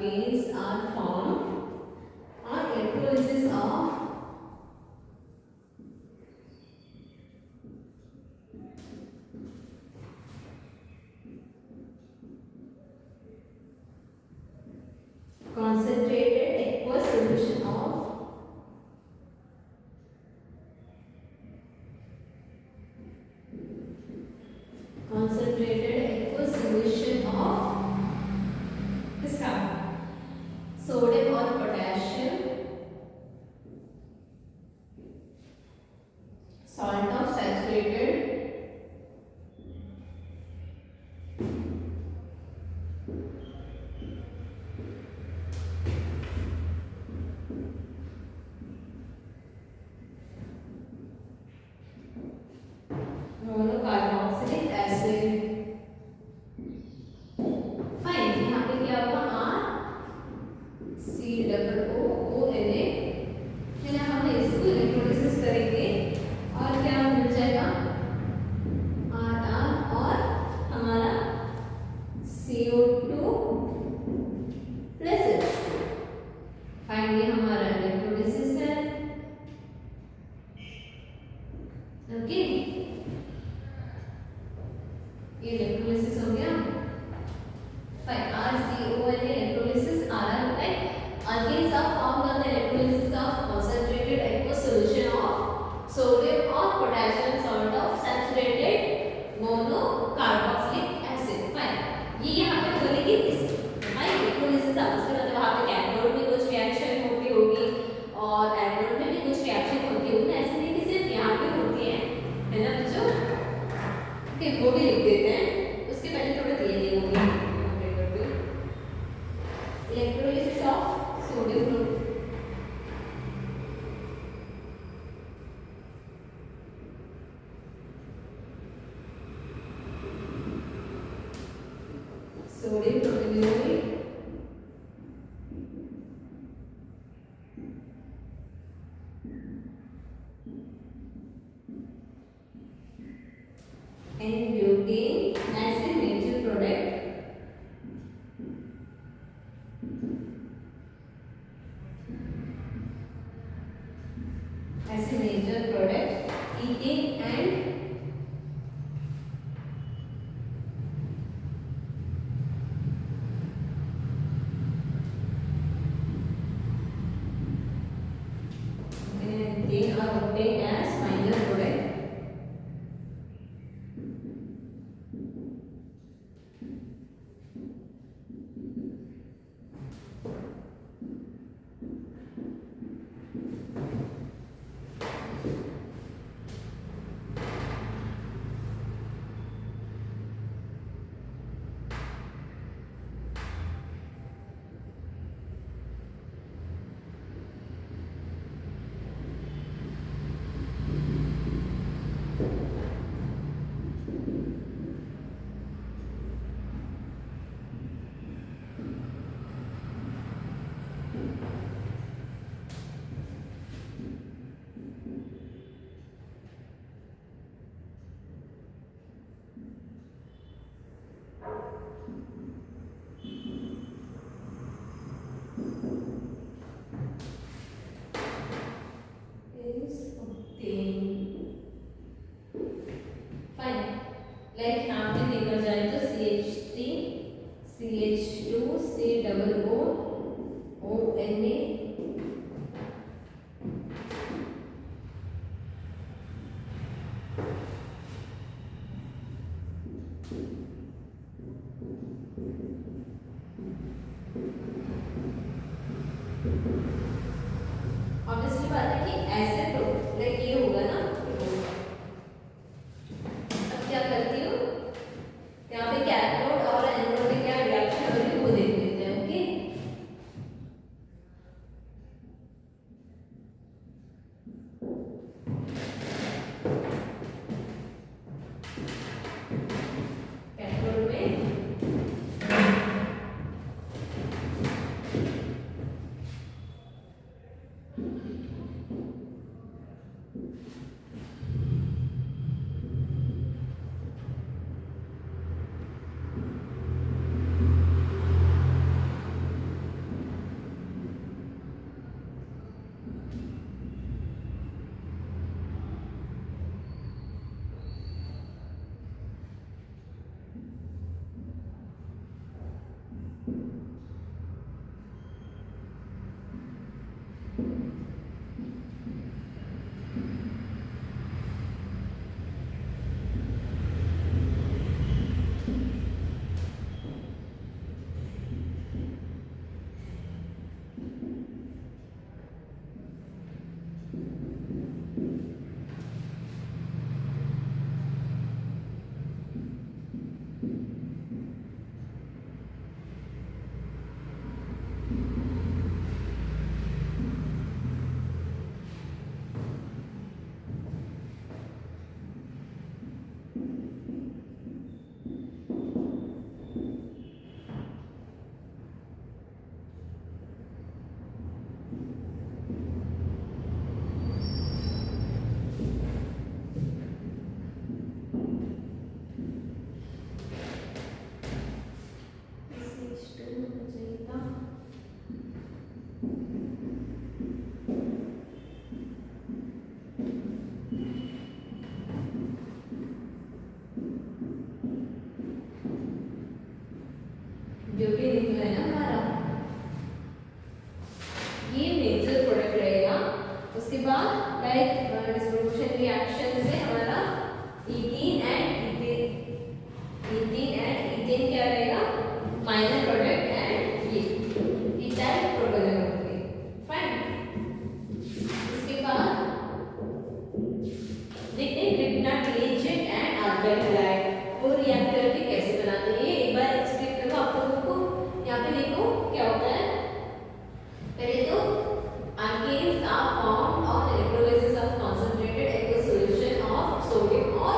alkanes are formed on electrolysis of concentrated aqueous solution of किसका sodium और potassium salt of saturated monocarboxylic acid. Fine, यहाँ पे क्या होगा COO फिर हम इसको इलेक्ट्रोलिसिस करेंगे और क्या मिल जाएगा RR और हमारा CO2 प्लस H2। फाइन, ये हमारा इलेक्ट्रोलिसिस है। ओके, ये इलेक्ट्रोलिसिस हो गया। Fine, RCOO electrolysis RR like alkanes are formed on the electrolysis of concentrated aqueous solution of sodium or potassium salt of saturated monocarboxylic acid। Fine, ये यहाँ पे बोलेगी इलेक्ट्रोलिसिस उसके मतलब वहाँ पे कैथोड में कुछ रिएक्शन होती होगी और एनोड में भी कुछ रिएक्शन होती होगी, ऐसे नहीं कि सिर्फ यहाँ पे होती है ना बच्चों। ओके, वो भी लिख देते हैं, उसके पहले थोड़ा दिए होंगे electrolysis of sodium propionate and butane as a major product ethane and they are obtained as minor product butane निकला है ना हमारा, ये मेजर प्रोडक्ट रहेगा। उसके बाद लाइक डिस्ट्रीब्यूशन रिएक्शन से हमारा इथीन एंड इथेन क्या रहेगा, माइनर प्रोडक्ट एंड ये इथाइल प्रोपेनॉल होंगे। फाइन। उसके बाद देखते हैं Grignard reagent and alkyl halide वो रिएक्ट करके कैसे बनाते हैं, ये एक बार एक्सप्लेन करो आप लोगों को। यहाँ पे देखो क्या होता है, पहले तो alkanes are formed on electrolysis of concentrated aqueous solution of sodium or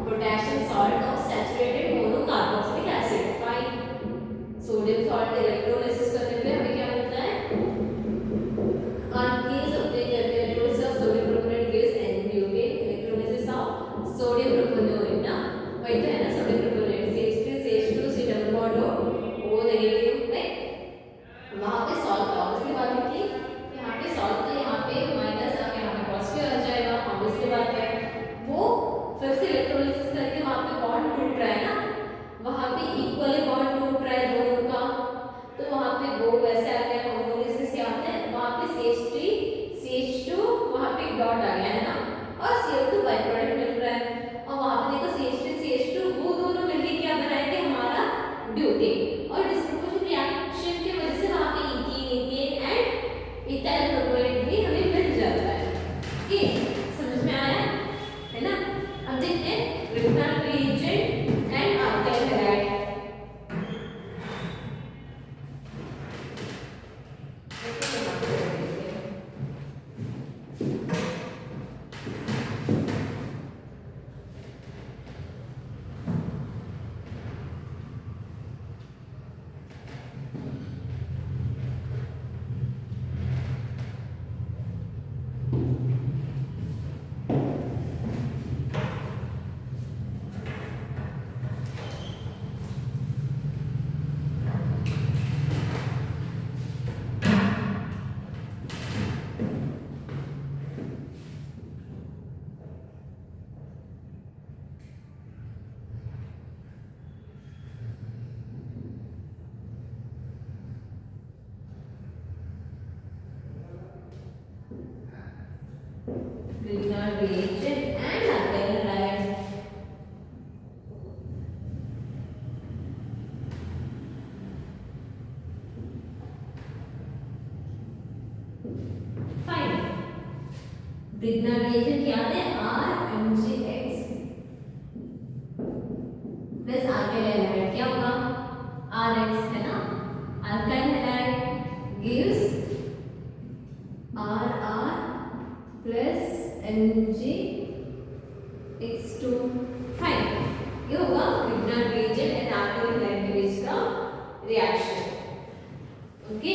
potassium salt of saturated monocarboxylic acid। Fine. Sodium salt electrolysis करने पे हमें क्या मिलता है, alkanes obtain करते हैं electrolysis of sodium propionate gas and butane, electrolysis of sodium propionate ना, वही तो है ना sodium propionate, CH3 से डबल बॉन्ड हो O नेगेटिव में, वहां पे सॉल्ट का ऑब्वियसली बात है कि यहाँ पे सॉल्ट तो यहाँ पे माइनस आ गया, यहाँ पे पॉजिटिव आ जाएगा, ऑब्वियसली बात है। वो फिर से इलेक्ट्रोलिसिस करके वहां पे बॉन्ड टूट रहा है ना, वहां पे इक्वली बॉन्ड टूट रहा है दोनों का, तो वहां पे वो वैसे आ गया होमोलिसिस क्या होता है, वहां पे CH3 CH2 वहां पे डॉट आ गया है ना, और CO2 बाय प्रोडक्ट मिल रहा है, और वहां पे देखो CH3 CH2 वो दोनों मिलके क्या बनाएंगे हमारा ब्यूटेन, और डिस्ट्रीब्यूशन रिएक्शन की वजह से वहां पे इथेन एंड इथाइल प्रोपेनॉल भी हमें मिल जाता है। ओके, समझ में आया है ना। अब देखते हैं Grignard reagent and alkyl halide. Grignard reagent and alkyl halide. Fine. Grignard reagent क्या है, RMgX प्लस alkyl halide क्या होगा, RX है ना, alkyl halide gives RR plus MgX2। Fine, ये होगा Grignard reagent and alkyl halide के बीच का रिएक्शन। ओके,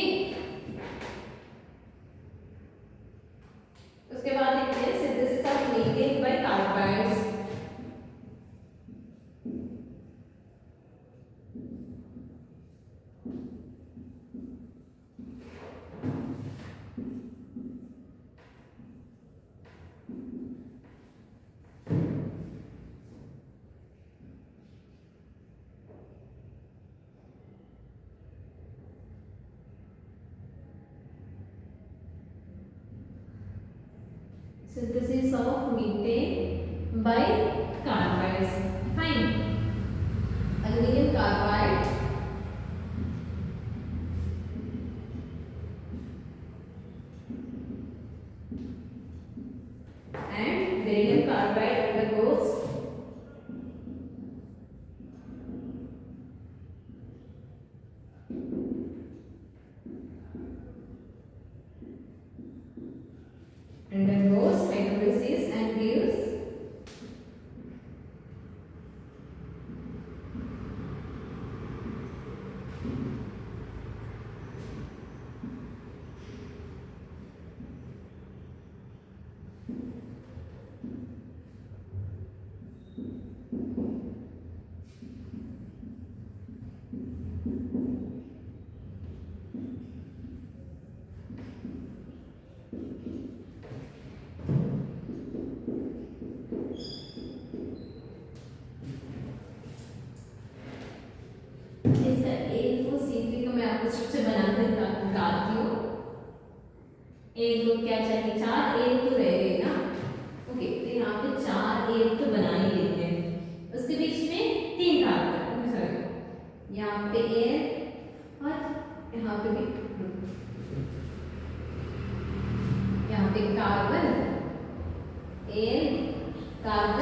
उसके बाद देखते हैं synthesis of methane by carbides. Synthesis of methane by carbides. Fine. Aluminum carbide and beryllium carbide undergoes hydrolysis and gives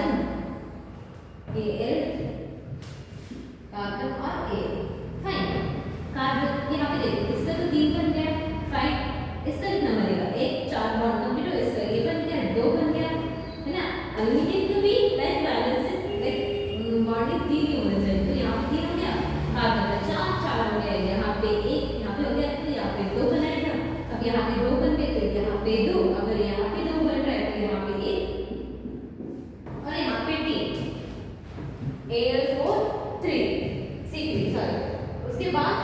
carbon Al, carbon और Al, फाइन। कार्बन यहाँ पे देखिए इसका तो 3 बन गया, फाइन। इसका कितना बनेगा, एक 4 बॉन्ड कंप्लीट हो, इसका ये बन गया, 2 बन गया, है ना। एल्यूमिनियम को भी लाइक बैलेंस लाइक बॉन्डिंग 3 ही होना चाहिए, तो यहाँ पे 3 हो गया, कार्बन का 4 हो गया, यहाँ पे 1, यहाँ पे हो गया, तो यहाँ पे 2 बनाएगा। अब यहाँ पे 2 बन गए, तो यहाँ पे 2, अगर यहाँ पे 2 बन रहा है तो यहाँ पे 1 और यहाँ पे 3, Al4 3 C3 सॉरी। उसके बाद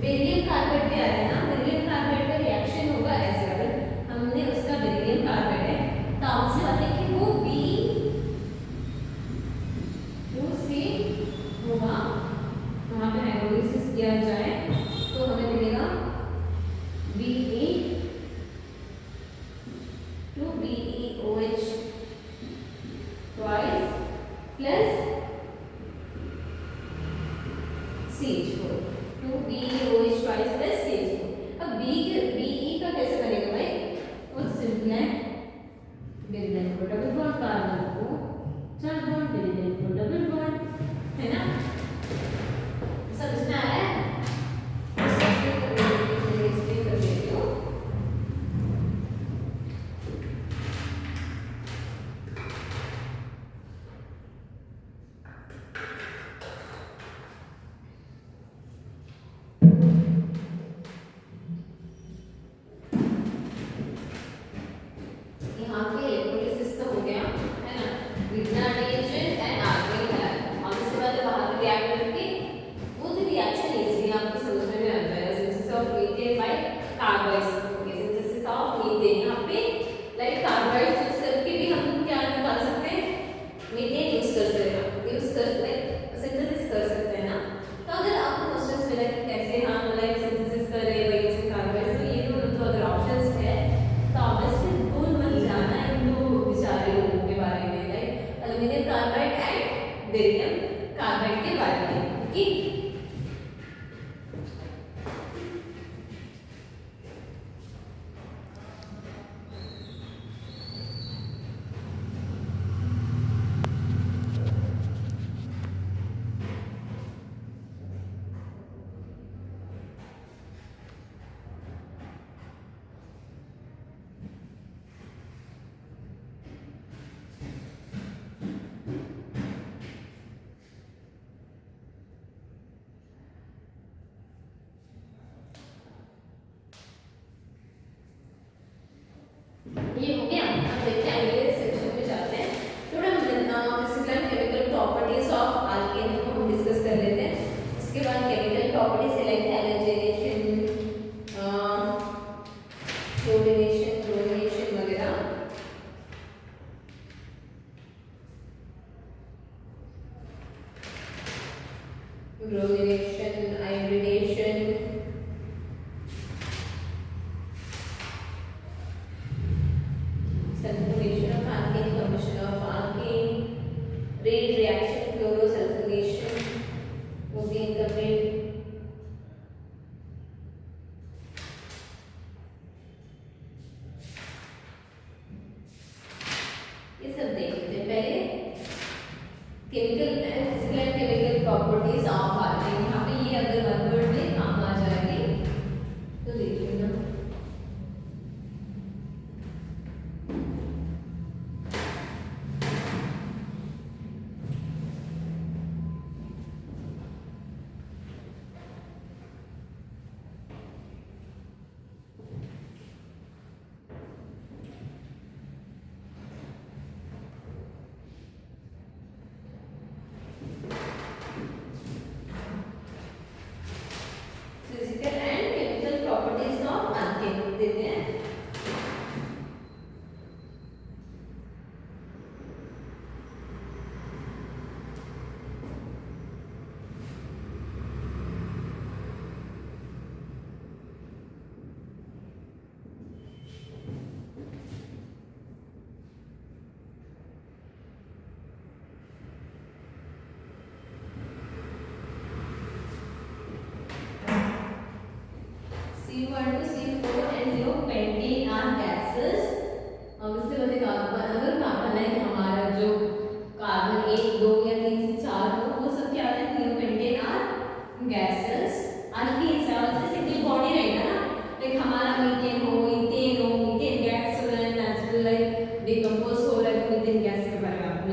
बेरिलियम कार्बाइड पे आ रहा है ना, बेरिलियम कार्बाइड का रिएक्शन होगा ऐसे, अगर हमने उसका बेरिलियम कार्बाइड है तो आपसे बात है कि वो B2C होगा, वहाँ पे हाइड्रोलिसिस किया जाए तो हमें मिलेगा Be to BeOH twice plus CH4 to BeOH twice plus CH4। अब BE का कैसे बनेगा भाई, बहुत सिंपल है, बेरिलियम को डबल बॉन्ड, कार्बन को 4 बॉन्ड, बेरिलियम को डबल बॉन्ड, है ना। समझ में आ रहा है? यहाँ पे इलेक्ट्रोलिसिस तो हो गया, है ना, विग्नान रिएजेंट एंड आर्गेनिक है। अब इसके बाद बाहर रिएक्टर के वो जो रिएक्शन इजीली आपको समझ में आता है, synthesis of methane by carbides, okay, synthesis of methane. यहाँ पे लाइक कार्बाइड यूज करके भी हम क्या निकाल सकते हैं, मीथेन यूज कर सकते हैं, सिंथेसिस कर सकते हैं ना। तो अगर आपको क्वेश्चंस मिला कि कैसे हम लाइक सिंथेसिस करें वही से कार्बाइड्स, तो ये दोनों तो अगर ऑप्शंस है तो obviously aluminium carbide and beryllium carbide के बारे में, ओके। ये हो गया। अब देखते हैं अगले सेक्शन में जाते हैं, थोड़ा physical and chemical properties of alkane को हम डिस्कस कर लेते हैं। इसके बाद chemical properties like halogenation, fluorination, chlorination वगैरह। Bromination, iodination, sulfonation of alkane, combustion of alkane, rate reaction, chlorosulfonation, वो भी incomplete। ये सब देख लेते हैं पहले, chemical and physical and chemical properties of Alcaine. यहाँ पे ये अगर वन वर्ड में काम आ जाएगी तो देख लेना।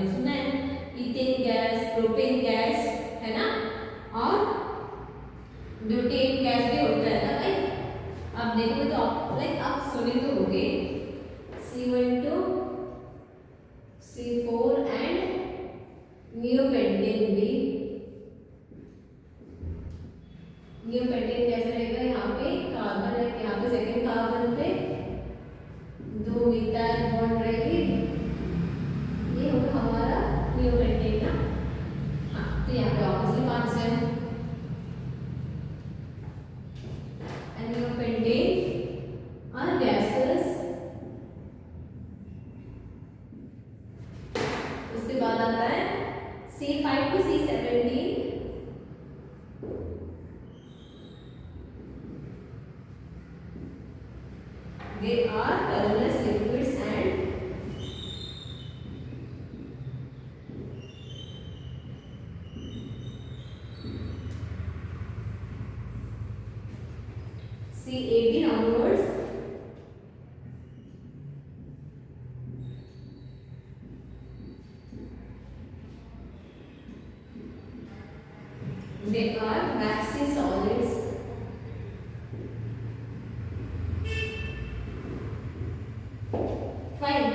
आपने सुना है, इथेन गैस, प्रोपेन गैस, है ना, और ब्यूटेन गैस भी होता है ना भाई। आप देखोगे तो आप लाइक आप सुने तो होंगे C12, C4 एंड नियोपेंटेन भी। नियोपेंटेन कैसे रहेगा, यहाँ पे कार्बन है, यहाँ पे सेकेंड कार्बन पे 2 मिथाइल बॉन्ड रहेगी, ये होगा हमारा नियोपेंटेन ना। हाँ, तो यहाँ पे ऑपोजिट आंसर है। नियोपेंटेन और गैसेस। उसके बाद आता है C5 to C17, they are colorless liquids and C18 onwards they are waxy solids. Fine.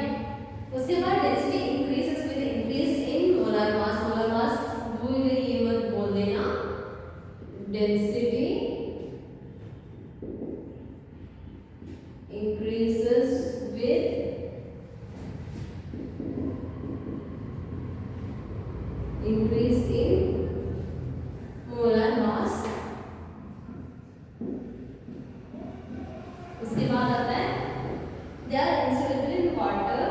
उसके बाद density increases with increase in molar mass. Molar mass भूल गई, ये मत बोल देना। Density increases with increase in molar mass। उसके बाद आता है they are insoluble in water,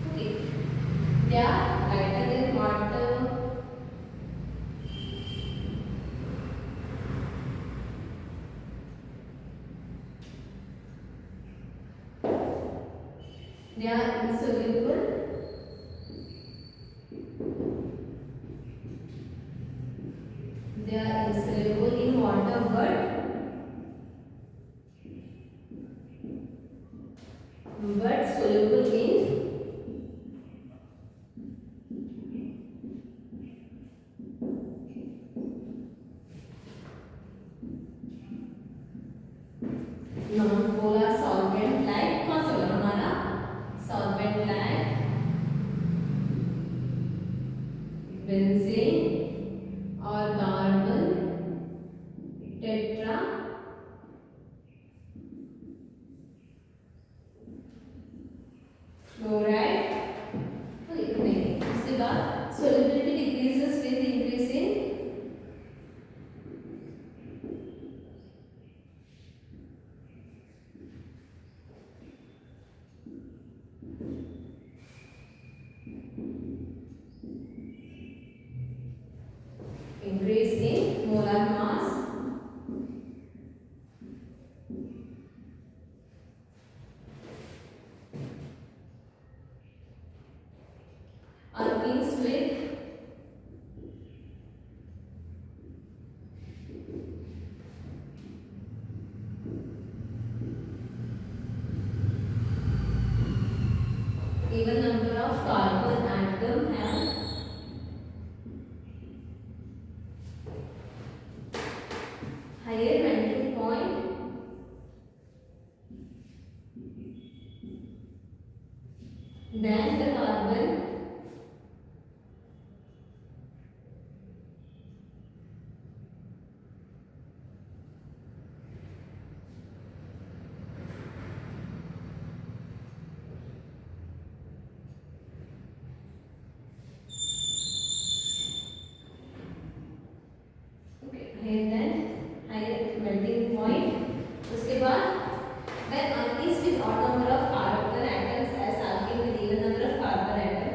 okay, they are lighter than water, they are insoluble in water but soluble in non-polar solvent like, कौन सा होगा हमारा solvent like benzene और carbon tetra fluoride. उसके बाद solubility decreases with increase in molar mass, alkenes with even number of carbon atom have higher melting point than the carbon higher than higher melting point। उसके बाद when alkenes with odd number of carbon atoms as alkene with even number of carbon atom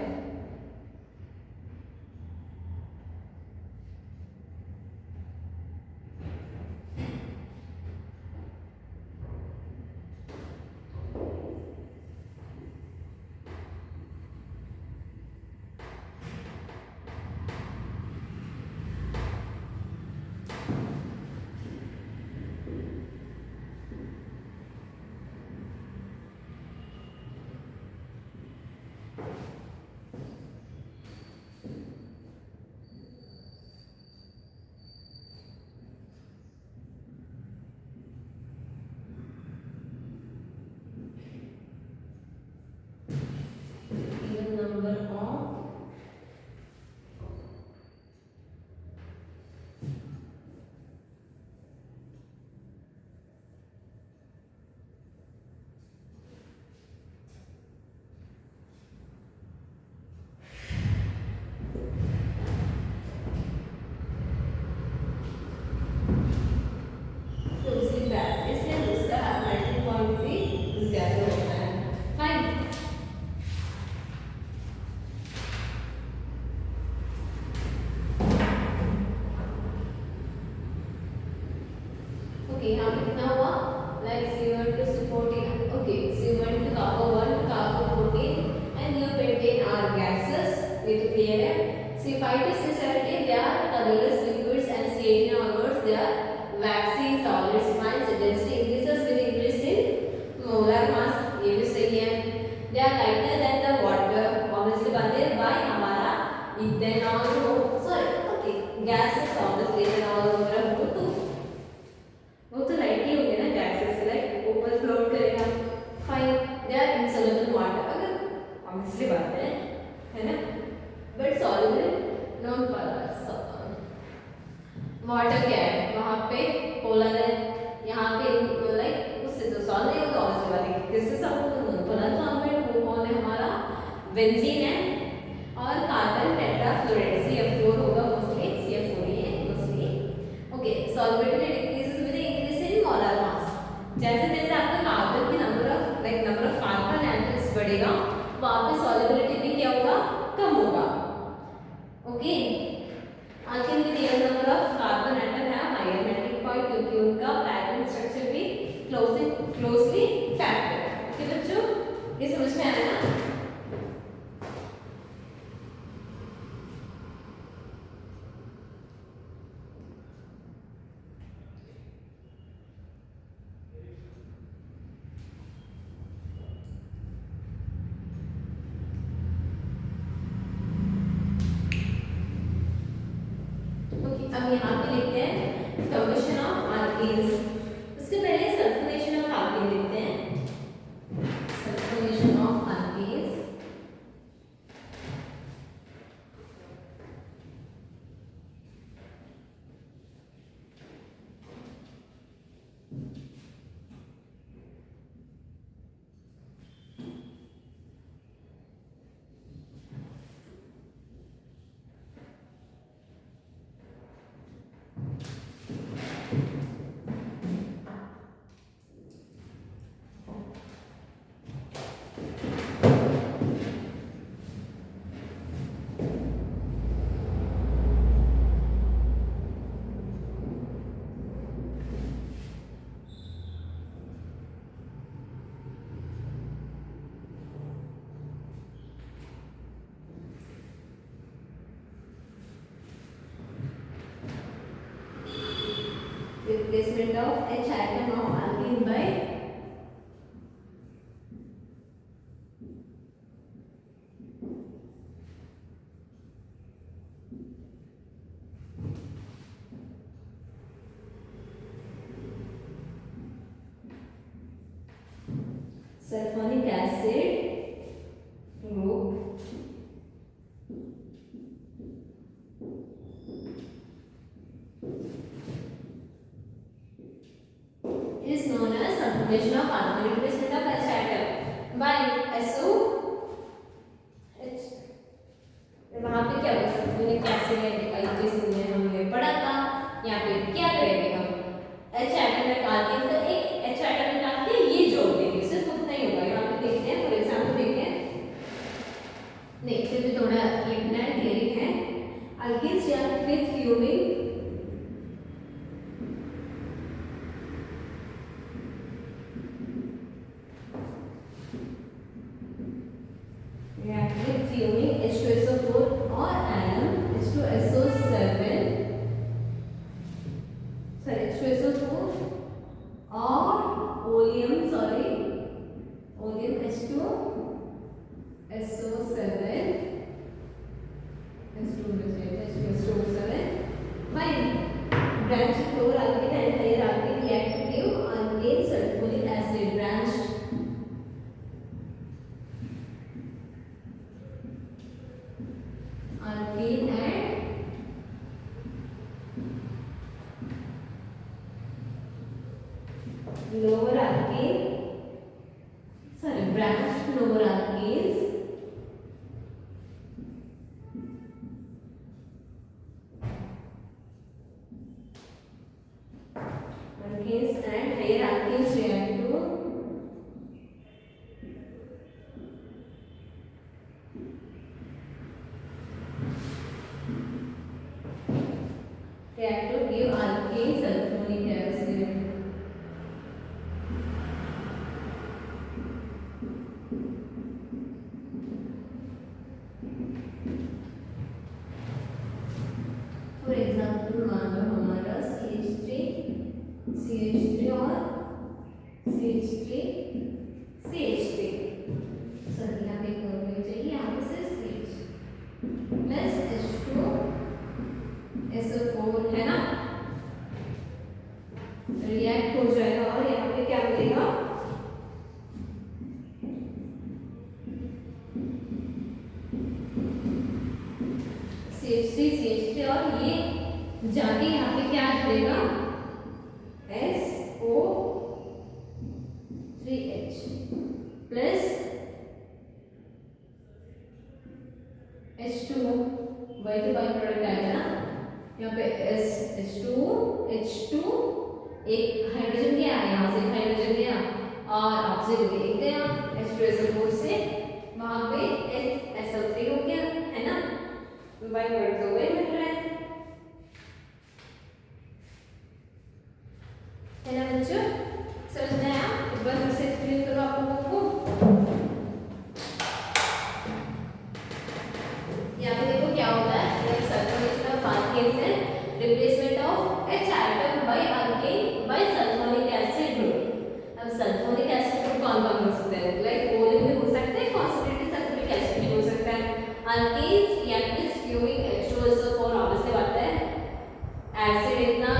5 to 6 they are colorless liquids, and C8 in our words they are waxy solids. Fine, so density increases with increase in molar mass, ये भी सही है. They are lighter than the water. Obviously बात है by हमारा ethanol हो, sorry okay gases obviously ethanol वगैरह हो तो वो तो लाइट ही होंगे ना, गैसेस लाइक ऊपर फ्लोट करेगा. Fine, they are insoluble water, अगर ऑब्वियसली बात है ना, but soluble non polar. Water क्या है वहाँ पे पोलर है, यहाँ पे लाइक उससे तो सॉल्व नहीं होगा ऑब्वियसली बात है, किससे सॉल्व होगा नॉन पोलर. तो हमें वो कौन है हमारा बेंजीन है और कार्बन टेट्राफ्लोराइड CF4 होगा मोस्टली, CF4 ही है mostly. Okay, solubility decreases with increase in molar mass. जैसे जैसे आपका कार्बन की नंबर ऑफ कार्बन एटम्स बढ़ेगा वहाँ पे सॉल्युबिलिटी भी क्या होगा, कम होगा. Okay, alkane with year number of carbon atom है हायर मेल्टिंग पॉइंट, क्योंकि उनका पैटर्न स्ट्रक्चर भी क्लोजली पैक्ड है. ओके बच्चों, ये समझ में आया ना. अब यहाँ पे लिखते हैं कंबशन ऑफ अल्केन्स. उसके पहले सल्फोनेशन ऑफ अल्केन लिखते हैं. Sulphonation of alkanes. Replacement of H atom of alkene by sulfonic acid group is known as sulfonation of alkene. Replacement of H atom by SO H. वहाँ पे क्या होगा, sulphonic acid है, हमने पढ़ा था. यहाँ पे क्या करेंगे हम, H atom में कार्बन का एक H atom निकाल के ये जोड़ देंगे, सिर्फ उतना ही होगा. यहाँ पे देखते हैं फॉर एग्जाम्पल, देखते हैं नहीं फिर भी थोड़ा लिखना है, थियरी है. Alkanes react with fuming H2SO4 और alum H2SO7 sorry H2SO4 और oleum H2SO7 fine. Branched chloralkane and higher alkane react to give alkane sulfonic acid. Branched alkene and lower alkane, sorry branched lower alkanes and higher alkanes react to give alkane sulfonic acid. CH3 और CH3 CH3 sorry यहाँ पे हो चाहिए यहाँ पे से CH plus H2 SO4 है ना, रिएक्ट हो जाएगा और यहाँ पे क्या मिलेगा CH3 और ये जाके यहाँ पे क्या जुड़ेगा SO3H प्लस H2 वही तो बाई प्रोडक्ट आएगा ना, यहाँ पे H2 एक हाइड्रोजन गया यहाँ से हाइड्रोजन गया और ऑक्सीजन एक गया H2SO4 से वहां पे SO3 हो गया है ना, बाई प्रोडक्ट तो वही मिल रहा है ना बच्चों, समझ में आया? एक बार फिर से एक्सप्लेन करो आप लोगों को। यहाँ पे देखो क्या होता है, सल्फोनेशन ऑफ अल्केन्स है, replacement of H atom by alkane by sulfonic acid group। अब सल्फोनिक एसिड ग्रुप कौन कौन हो सकते हैं, लाइक ओलिन में हो सकते हैं, कॉन्सेंट्रेटेड सल्फ्यूरिक एसिड भी हो सकता है। Alkanes react with fuming H2SO4, obviously बात है एसिड इतना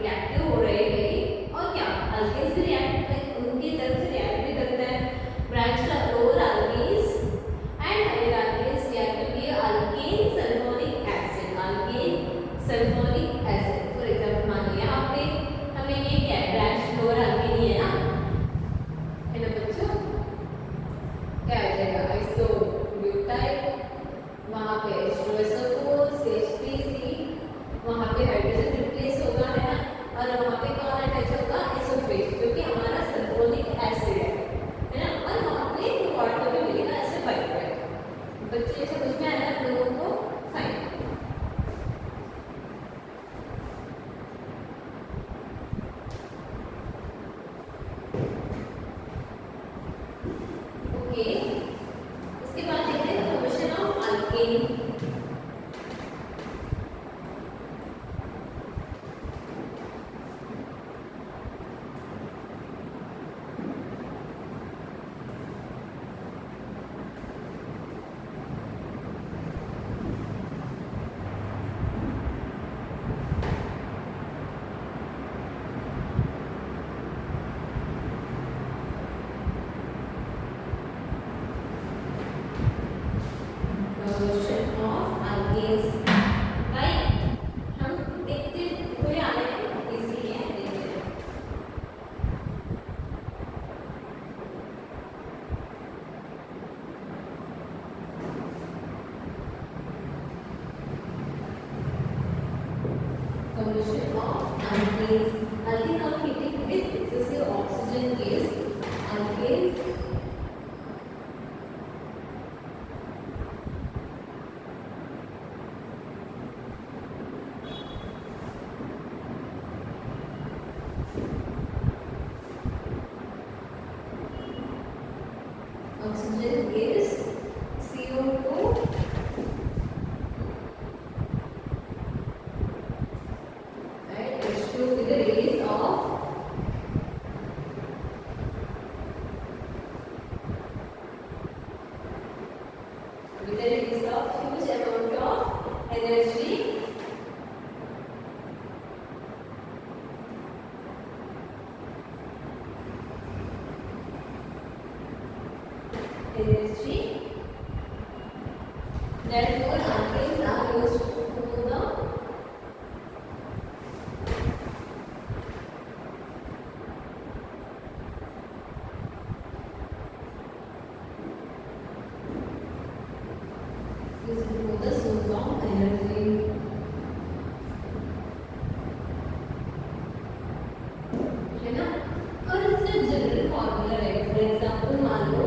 रिएक्टिव हो रहे हैं और क्या अल्केन्स भी रिएक्ट उनकी तरफ से रिएक्ट भी करता है। Branch lower alkanes and higher alkanes react to give alkane sulphonic acid, alkane sulphonic acid. For example मान लो यहाँ पे हमें ये क्या है, ब्रांच लोअर अल्केन ही है ना बच्चों, क्या आ जाएगा आइसोब्यूटाइल, वहां पे H2SO4 CH3C, वहां पे हाइड्रोजन रिप्लेस होगा है ना, और वहां पे कौन अटैच होगा SO3 जो कि हमारा सल्फोनिक एसिड है ना, और वहां पे वाटर भी मिलेगा ऐसे बाई प्रोडक्ट। बच्चे ये समझ में आया आप लोगों को? फाइन। ओके, इसके बाद देखते हैं formation of alkane. Conversion of alkenes, right? हम देखते हुए आ रहे हैं, इसीलिए देखते हैं। Conversion of alkenes, alkene are heating with excessive oxygen gas, alkenes oxygen gas CO2 and H2 with the release of huge amount of energy therefore alkenes are used for the source of energy। है ना, और इसका general formula है, for example मान लो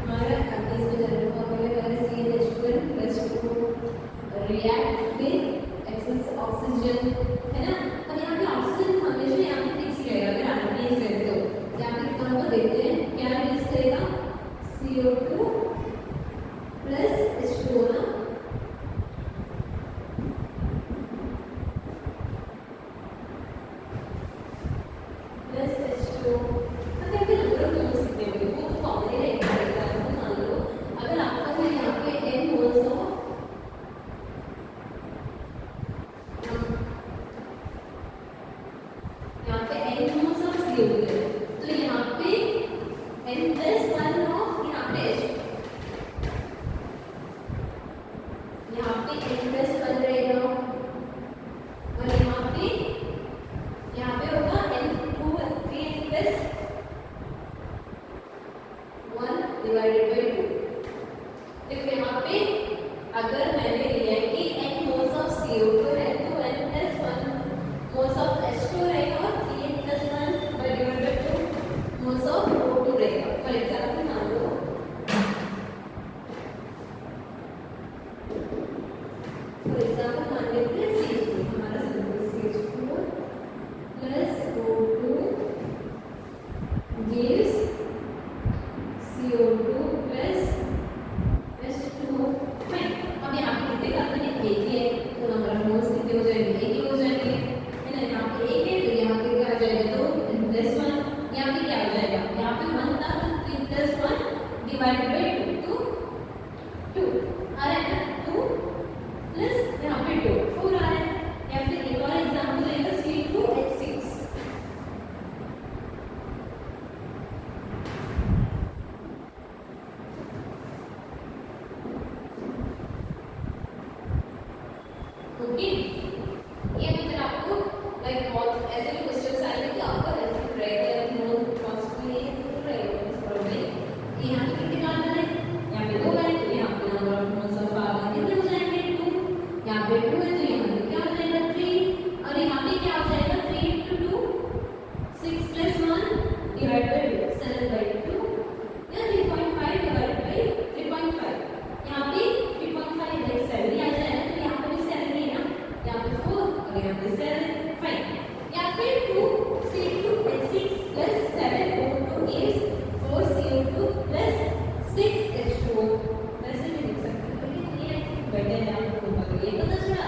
हमारा alkanes में general formula है CH2N+2 react with access oxygen, है ना। अब यहाँ पे ऑक्सीजन हमेशा यहाँ पे फिक्स रहेगा, अगर अल्केन्स है तो यहाँ पे कौन को देखते हैं, क्या रिलीज करेगा CO2 प्लस H2O ना, ओके, ये मतलब आपको लाइक बहुत ऐसे भी क्वेश्चंस आएंगे कि आपको हेल्पफुल रहेगा, नोट कॉन्सेप्ट हेल्पफुल रहेगा इस प्रॉब्लम कि यहाँ पे कितने कार्बन है, यहाँ पे 2 है तो यहाँ पे number of moles of carbon कितने हो जाएंगे 2, यहाँ पे 2 है तो यहाँ पे क्या हो जाएगा 3 और यहाँ पे क्या हो जाएगा 3 into 2 6 plus 1 divided by 2 7 by 2 या 3.5 divided by 3.5 यहाँ पे 3.5 like 7 ही आ जाएगा तो यहाँ पे भी 7 ही है ना, यहाँ पे 4 और यहाँ पे 7 5 यहाँ पे 2 CO2 and 6 plus 7 O2 is 4 CO2 plus 6 H2O वैसे भी लिख सकते हैं लेकिन ये बेटर है आपको अगर ये पता चला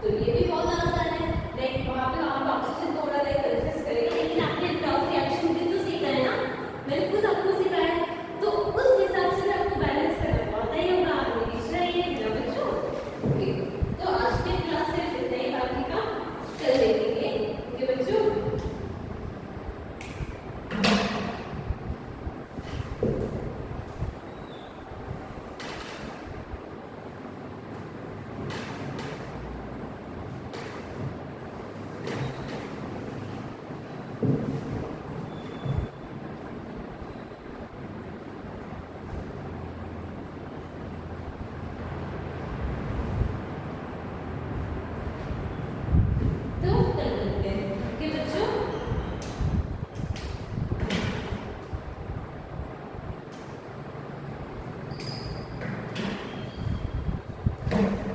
तो ये भी बहुत आसान है लाइक वहाँ पे आप ऑक्सीजन थोड़ा लाइक कंफ्यूज करेंगे लेकिन आपने क्रॉस रिएक्शन भी तो सीखा है ना, मैंने खुद आपको सिखाया है तो उस हिसाब से आपको बैलेंस करना पड़ता ही होगा आगे तीसरा ये है बच्चों। ओके तो आज के क्लास से इतना ही, बाकी का कल देखेंगे। ओके बच्चों तो